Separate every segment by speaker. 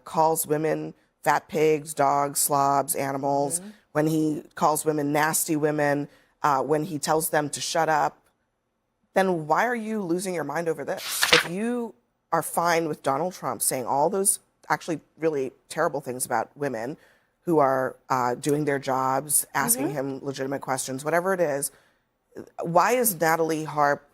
Speaker 1: calls women fat pigs, dogs, slobs, animals, when he calls women nasty women, when he tells them to shut up, then why are you losing your mind over this? If you are fine with Donald Trump saying all those actually really terrible things about women who are doing their jobs, asking him legitimate questions, whatever it is, why is Natalie Harp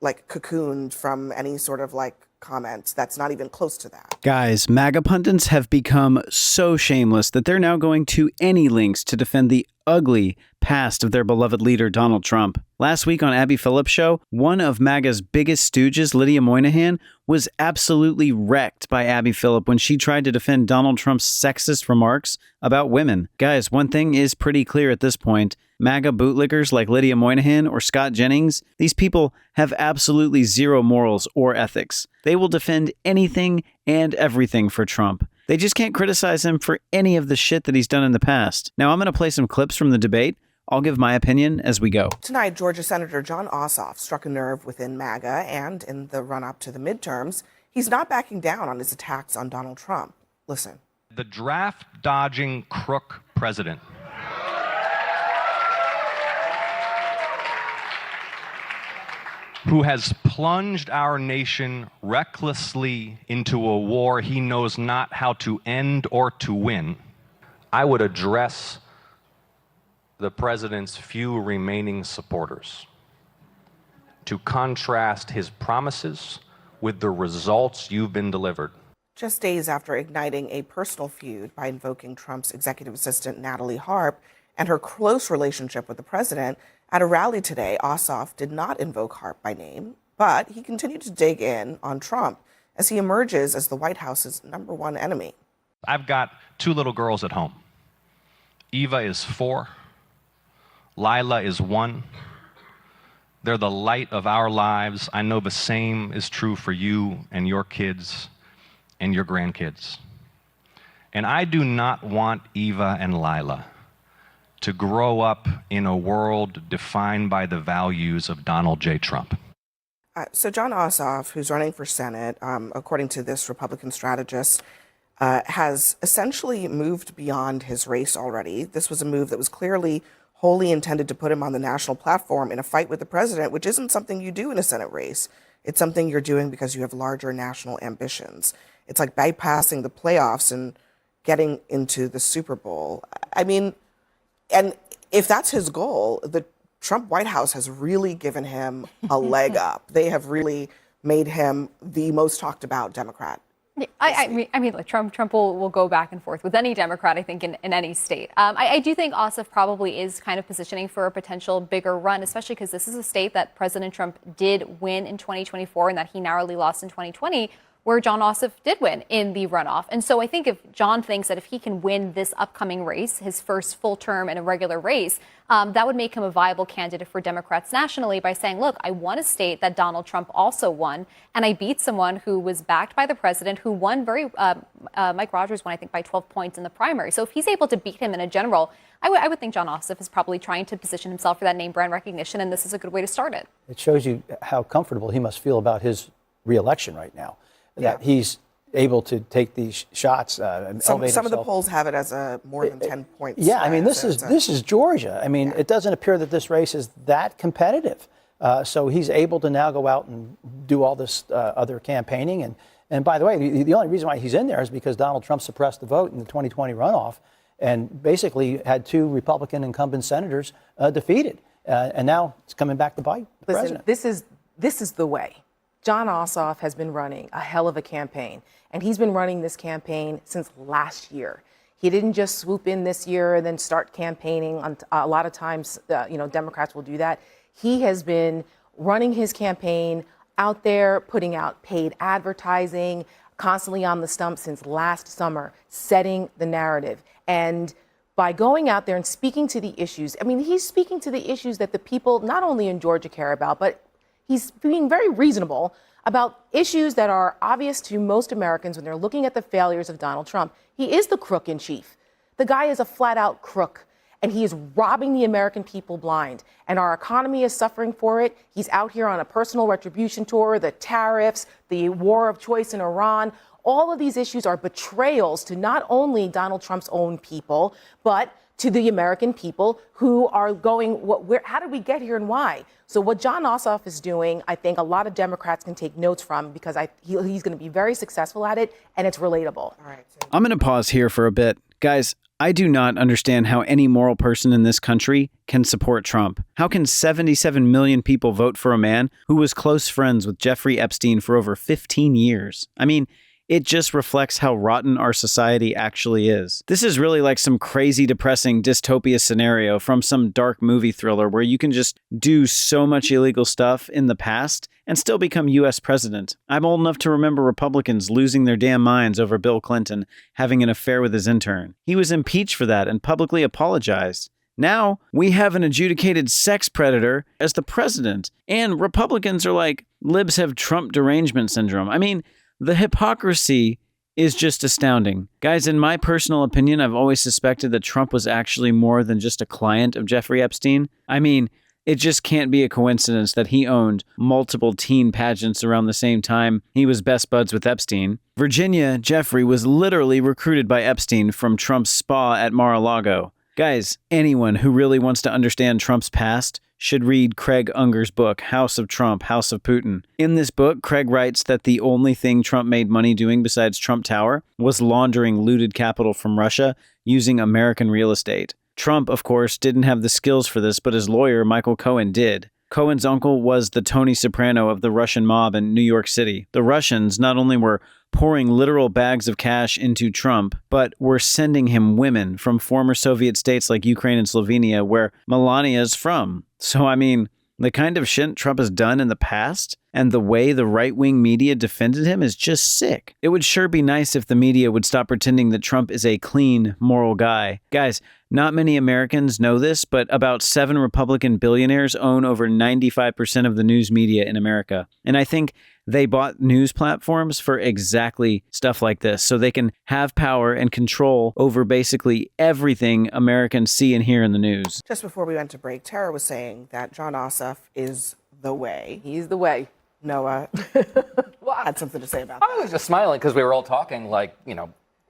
Speaker 1: like cocooned from any sort of like comments that's not even close to that?
Speaker 2: Guys, MAGA pundits have become so shameless that they're now going to any lengths to defend the ugly past of their beloved leader, Donald Trump. Last week on Abby Phillip's show, one of MAGA's biggest stooges, Lydia Moynihan, was absolutely wrecked by Abby Phillip when she tried to defend Donald Trump's sexist remarks about women. Guys, one thing is pretty clear at this point. MAGA bootlickers like Lydia Moynihan or Scott Jennings, these people have absolutely zero morals or ethics. They will defend anything and everything for Trump. They just can't criticize him for any of the shit that he's done in the past. Now, I'm going to play some clips from the debate. I'll give my opinion as we go.
Speaker 1: Tonight, Georgia Senator Jon Ossoff struck a nerve within MAGA, and in the run-up to the midterms, he's not backing down on his attacks on Donald Trump. Listen.
Speaker 3: The draft-dodging crook president who has plunged our nation recklessly into a war he knows not how to end or to win, I would address the president's few remaining supporters to contrast his promises with the results you've been delivered.
Speaker 1: Just days after igniting a personal feud by invoking Trump's executive assistant Natalie Harp and her close relationship with the president, at a rally today, Ossoff did not invoke Harp by name, but he continued to dig in on Trump as he emerges as the White House's #1 enemy.
Speaker 3: I've got 2 little girls at home. Eva is 4. Lila is 1. They're the light of our lives. I know the same is true for you and your kids and your grandkids. And I do not want Eva and Lila to grow up in a world defined by the values of Donald J. Trump.
Speaker 1: So Jon Ossoff, who's running for Senate, according to this Republican strategist, has essentially moved beyond his race already. This was a move that was clearly wholly intended to put him on the national platform in a fight with the president, which isn't something you do in a Senate race. It's something you're doing because you have larger national ambitions. It's like bypassing the playoffs and getting into the Super Bowl. I mean, and if that's his goal, the Trump White House has really given him a leg up. They have really made him the most talked about Democrat.
Speaker 4: I mean, like Trump will go back and forth with any Democrat, I think, in any state. I do think Ossoff probably is kind of positioning for a potential bigger run, especially because this is a state that President Trump did win in 2024 and that he narrowly lost in 2020, where Jon Ossoff did win in the runoff. And so I think if John thinks that if he can win this upcoming race, his first full term in a regular race, that would make him a viable candidate for Democrats nationally by saying, look, I won a state that Donald Trump also won, and I beat someone who was backed by the president, who won Mike Rogers won, I think, by 12 points in the primary. So if he's able to beat him in a general, I would think Jon Ossoff is probably trying to position himself for that name brand recognition, and this is a good way to start it.
Speaker 5: It shows you how comfortable he must feel about his reelection right now. That he's able to take these shots.
Speaker 1: Some of the polls have it as a more than 10 points.
Speaker 5: Yeah, I mean, this is Georgia. I mean, it doesn't appear that this race is that competitive. So he's able to now go out and do all this other campaigning. And by the way, the only reason why he's in there is because Donald Trump suppressed the vote in the 2020 runoff and basically had 2 Republican incumbent senators defeated. And now it's coming back to bite the president.
Speaker 6: This is the way. Jon Ossoff has been running a hell of a campaign, and he's been running this campaign since last year. He didn't just swoop in this year and then start campaigning. A lot of times, Democrats will do that. He has been running his campaign out there, putting out paid advertising, constantly on the stump since last summer, setting the narrative. And by going out there and speaking to the issues, I mean, he's speaking to the issues that the people not only in Georgia care about, but he's being very reasonable about issues that are obvious to most Americans when they're looking at the failures of Donald Trump. He is the crook in chief. The guy is a flat out crook, and he is robbing the American people blind. And our economy is suffering for it. He's out here on a personal retribution tour, the tariffs, the war of choice in Iran, All of these issues are betrayals to not only Donald Trump's own people, but to the American people who are going, how did we get here and why? So what Jon Ossoff is doing, I think a lot of Democrats can take notes from, because he's going to be very successful at it, and it's relatable. All right.
Speaker 2: I'm going to pause here for a bit. Guys, I do not understand how any moral person in this country can support Trump. How can 77 million people vote for a man who was close friends with Jeffrey Epstein for over 15 years? I mean, it just reflects how rotten our society actually is. This is really like some crazy, depressing dystopia scenario from some dark movie thriller where you can just do so much illegal stuff in the past and still become U.S. president. I'm old enough to remember Republicans losing their damn minds over Bill Clinton having an affair with his intern. He was impeached for that and publicly apologized. Now, we have an adjudicated sex predator as the president, and Republicans are like, libs have Trump derangement syndrome. I mean, the hypocrisy is just astounding. Guys, in my personal opinion, I've always suspected that Trump was actually more than just a client of Jeffrey Epstein. I mean, it just can't be a coincidence that he owned multiple teen pageants around the same time he was best buds with Epstein. Virginia Jeffrey was literally recruited by Epstein from Trump's spa at Mar-a-Lago. Guys, anyone who really wants to understand Trump's past should read Craig Unger's book, House of Trump, House of Putin. In this book, Craig writes that the only thing Trump made money doing besides Trump Tower was laundering looted capital from Russia using American real estate. Trump, of course, didn't have the skills for this, but his lawyer, Michael Cohen, did. Cohen's uncle was the Tony Soprano of the Russian mob in New York City. The Russians not only were pouring literal bags of cash into Trump, but were sending him women from former Soviet states like Ukraine and Slovenia, where Melania is from. So, I mean, the kind of shit Trump has done in the past and the way the right-wing media defended him is just sick. It would sure be nice if the media would stop pretending that Trump is a clean, moral guy. Guys, not many Americans know this, but about 7 Republican billionaires own over 95% of the news media in America. And I think they bought news platforms for exactly stuff like this, so they can have power and control over basically everything Americans see and hear in the news.
Speaker 1: Just before we went to break, Tara was saying that Jon Ossoff is the way.
Speaker 6: He's the way.
Speaker 1: Noah had something to say about
Speaker 7: I was just smiling because we were all talking like,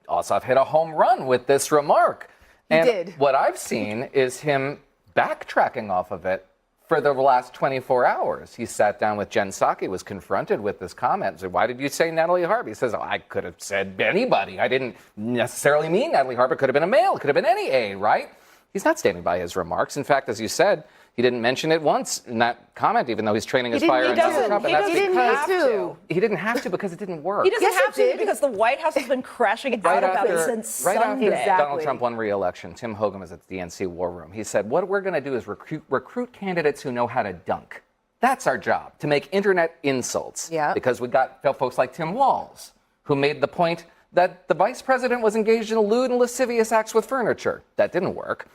Speaker 7: Ossoff hit a home run with this remark.
Speaker 6: He did.
Speaker 7: What I've seen is him backtracking off of it for the last 24 hours. He sat down with Jen Psaki, was confronted with this comment. Said, why did you say Natalie Harvey? He says, I could have said anybody. I didn't necessarily mean Natalie Harvey. Could have been a male. It could have been any aide, right? He's not standing by his remarks. In fact, as you said, he didn't mention it once in that comment, even though he's training his fire on Donald Trump.
Speaker 6: He didn't have to.
Speaker 7: He didn't have to because it didn't work.
Speaker 8: He doesn't have to because the White House has been crashing out about it since
Speaker 7: Right
Speaker 8: Sunday.
Speaker 7: after Donald Trump won re-election, Tim Hogan was at the DNC War Room. He said, what we're going to do is recruit candidates who know how to dunk. That's our job, to make internet insults.
Speaker 6: Yeah.
Speaker 7: Because we got folks like Tim Walz, who made the point that the vice president was engaged in lewd and lascivious acts with furniture. That didn't work.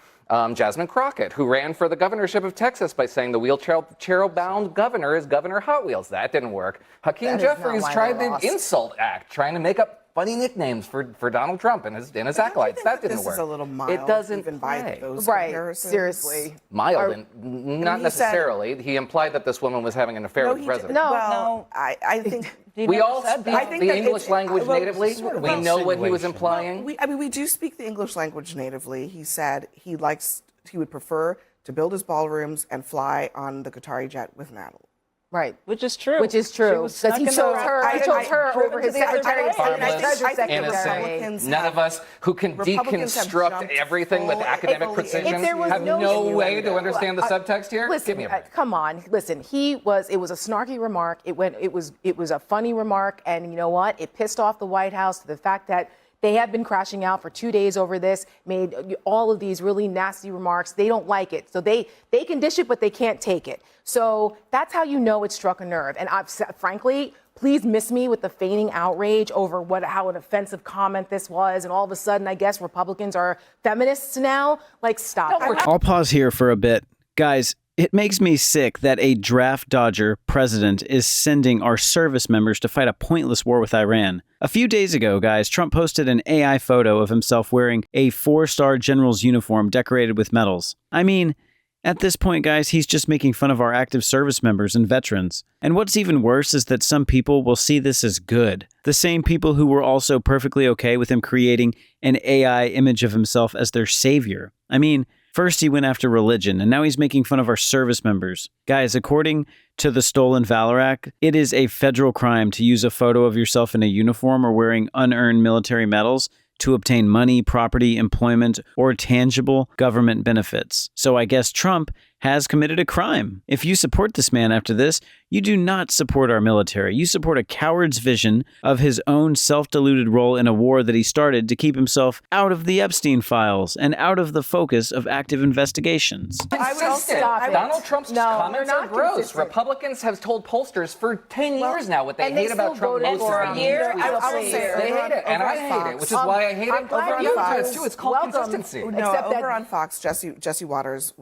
Speaker 7: Jasmine Crockett, who ran for the governorship of Texas by saying the wheelchair-bound governor is Governor Hot Wheels. That didn't work. Hakeem Jeffries tried the insult act, trying to make up funny nicknames for Donald Trump and his acolytes. That didn't work.
Speaker 1: This is a little mild.
Speaker 7: It doesn't
Speaker 1: even by those
Speaker 6: Right,
Speaker 1: comparisons.
Speaker 6: seriously.
Speaker 7: Mild, and not necessarily. He implied that this woman was having an affair with the president.
Speaker 1: No, I think
Speaker 7: We all speak the English language natively. We know what he was implying.
Speaker 1: we do speak the English language natively. He said he would prefer to build his ballrooms and fly on the Qatari jet with Natalie.
Speaker 6: Right.
Speaker 8: Which is true.
Speaker 6: Which is true. Because he chose her over his secretary of state.
Speaker 7: Harmless, innocent. None of us who can deconstruct everything with academic precision have no way to understand the subtext here.
Speaker 6: Listen,
Speaker 7: Give me a break.
Speaker 6: come on. Listen, it was a snarky remark. It was a funny remark, and you know what? It pissed off the White House to the fact that they have been crashing out for 2 days over this, made all of these really nasty remarks. They don't like it. So they can dish it, but they can't take it. So that's how you know it struck a nerve. And frankly, please miss me with the feigning outrage over how an offensive comment this was. And all of a sudden, I guess Republicans are feminists now. Like, stop.
Speaker 2: I'll pause here for a bit. Guys, it makes me sick that a draft dodger president is sending our service members to fight a pointless war with Iran. A few days ago, guys, Trump posted an AI photo of himself wearing a 4-star general's uniform decorated with medals. I mean, At this point, guys, he's just making fun of our active service members and veterans. And what's even worse is that some people will see this as good. The same people who were also perfectly okay with him creating an AI image of himself as their savior. I mean, first he went after religion, and now he's making fun of our service members. Guys, according to the Stolen Valor Act, it is a federal crime to use a photo of yourself in a uniform or wearing unearned military medals to obtain money, property, employment, or tangible government benefits. So I guess Trump has committed a crime. If you support this man after this, you do not support our military. You support a coward's vision of his own self-deluded role in a war that he started to keep himself out of the Epstein files and out of the focus of active investigations.
Speaker 7: Consistent. Donald Trump's comments are gross. Consistent. Republicans have told pollsters for 10 years now what they hate about Trump.
Speaker 8: For a year,
Speaker 1: I will say
Speaker 7: they hate it, and I hate it, which is why I hate it over on Fox too. It's called consistency.
Speaker 1: No, over on Fox, Jesse Waters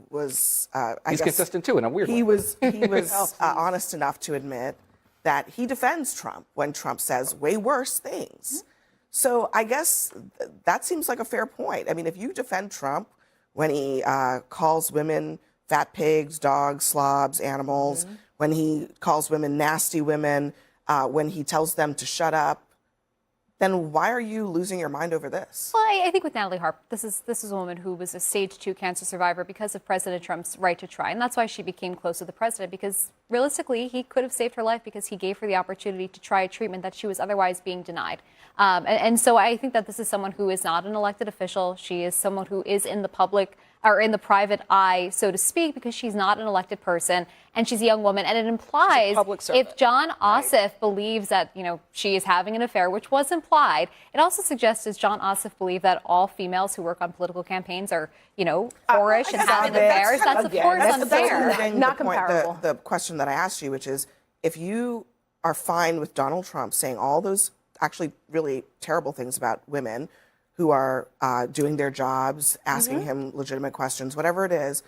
Speaker 1: was.
Speaker 7: He's consistent too in a weird way.
Speaker 1: He was honest enough to admit that he defends Trump when Trump says way worse things. So I guess that seems like a fair point. I mean, if you defend Trump when he calls women fat pigs, dogs, slobs, animals, when he calls women nasty women, when he tells them to shut up, then why are you losing your mind over this?
Speaker 4: Well, I think with Natalie Harp, this is a woman who was a stage 2 cancer survivor because of President Trump's right to try. And that's why she became close to the president, because realistically, he could have saved her life because he gave her the opportunity to try a treatment that she was otherwise being denied. And so I think that this is someone who is not an elected official. She is someone who is in the public or in the private eye, so to speak, because she's not an elected person and she's a young woman. And it implies if John Ossoff believes that, she is having an affair, which was implied, it also suggests does John Ossoff believe that all females who work on political campaigns are, whorish and having affairs? That's of course unfair.
Speaker 1: Not comparable. The question that I asked you, which is, if you are fine with Donald Trump saying all those actually really terrible things about women who are doing their jobs, asking him legitimate questions, whatever it is,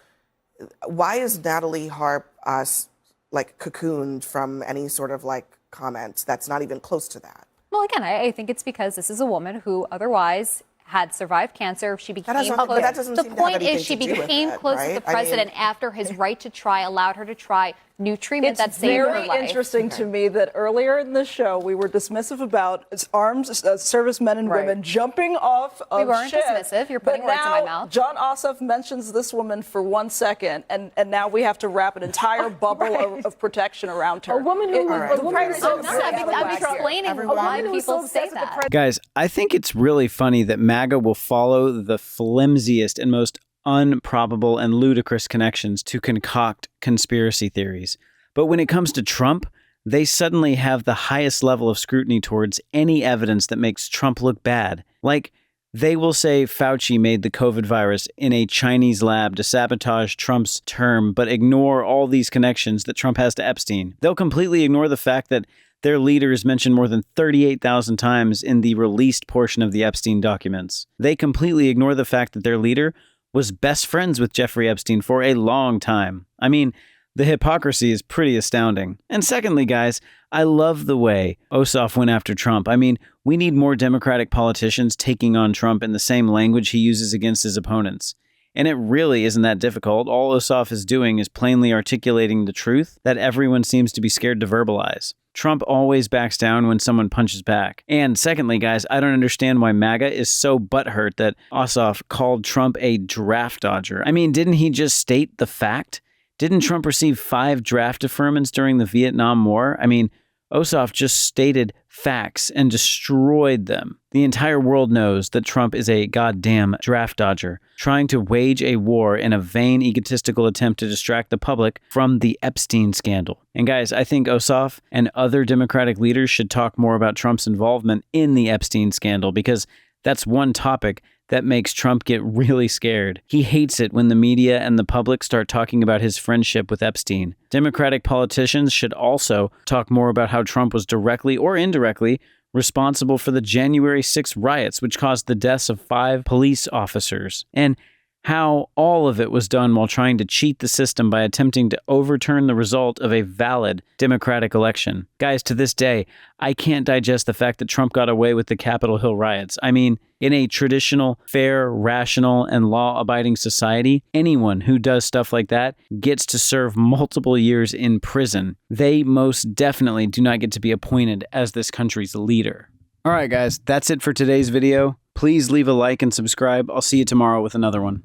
Speaker 1: why is Natalie Harp cocooned from any sort of comments that's not even close to that?
Speaker 4: Well, again, I think it's because this is a woman who otherwise had survived cancer. She became close. The point is she became close to the president after his right to try allowed her to try new treatment that saved her life.
Speaker 8: It's very interesting to me that earlier in the show we were dismissive about armed servicemen and women jumping off of
Speaker 4: We weren't dismissive. You're putting words in my mouth.
Speaker 8: John Ossoff mentions this woman for 1 second, and now we have to wrap an entire bubble of protection around her.
Speaker 6: A woman who
Speaker 4: I'm explaining why people say that.
Speaker 2: Guys, I think it's really funny that MAGA will follow the flimsiest and most unprobable and ludicrous connections to concoct conspiracy theories. But when it comes to Trump, they suddenly have the highest level of scrutiny towards any evidence that makes Trump look bad. Like, they will say Fauci made the COVID virus in a Chinese lab to sabotage Trump's term, but ignore all these connections that Trump has to Epstein. They'll completely ignore the fact that their leader is mentioned more than 38,000 times in the released portion of the Epstein documents. They completely ignore the fact that their leader was best friends with Jeffrey Epstein for a long time. I mean, the hypocrisy is pretty astounding. And secondly, guys, I love the way Ossoff went after Trump. I mean, we need more Democratic politicians taking on Trump in the same language he uses against his opponents. And it really isn't that difficult. All Ossoff is doing is plainly articulating the truth that everyone seems to be scared to verbalize. Trump always backs down when someone punches back. And secondly, guys, I don't understand why MAGA is so butthurt that Ossoff called Trump a draft dodger. I mean, didn't he just state the fact? Didn't Trump receive 5 draft deferments during the Vietnam War? I mean, Ossoff just stated facts and destroyed them. The entire world knows that Trump is a goddamn draft dodger, trying to wage a war in a vain, egotistical attempt to distract the public from the Epstein scandal. And guys, I think Ossoff and other Democratic leaders should talk more about Trump's involvement in the Epstein scandal, because that's one topic that makes Trump get really scared. He hates it when the media and the public start talking about his friendship with Epstein. Democratic politicians should also talk more about how Trump was directly or indirectly responsible for the January 6th riots, which caused the deaths of 5 police officers. And how all of it was done while trying to cheat the system by attempting to overturn the result of a valid democratic election. Guys, to this day, I can't digest the fact that Trump got away with the Capitol Hill riots. I mean, in a traditional, fair, rational, and law-abiding society, anyone who does stuff like that gets to serve multiple years in prison. They most definitely do not get to be appointed as this country's leader. All right, guys, that's it for today's video. Please leave a like and subscribe. I'll see you tomorrow with another one.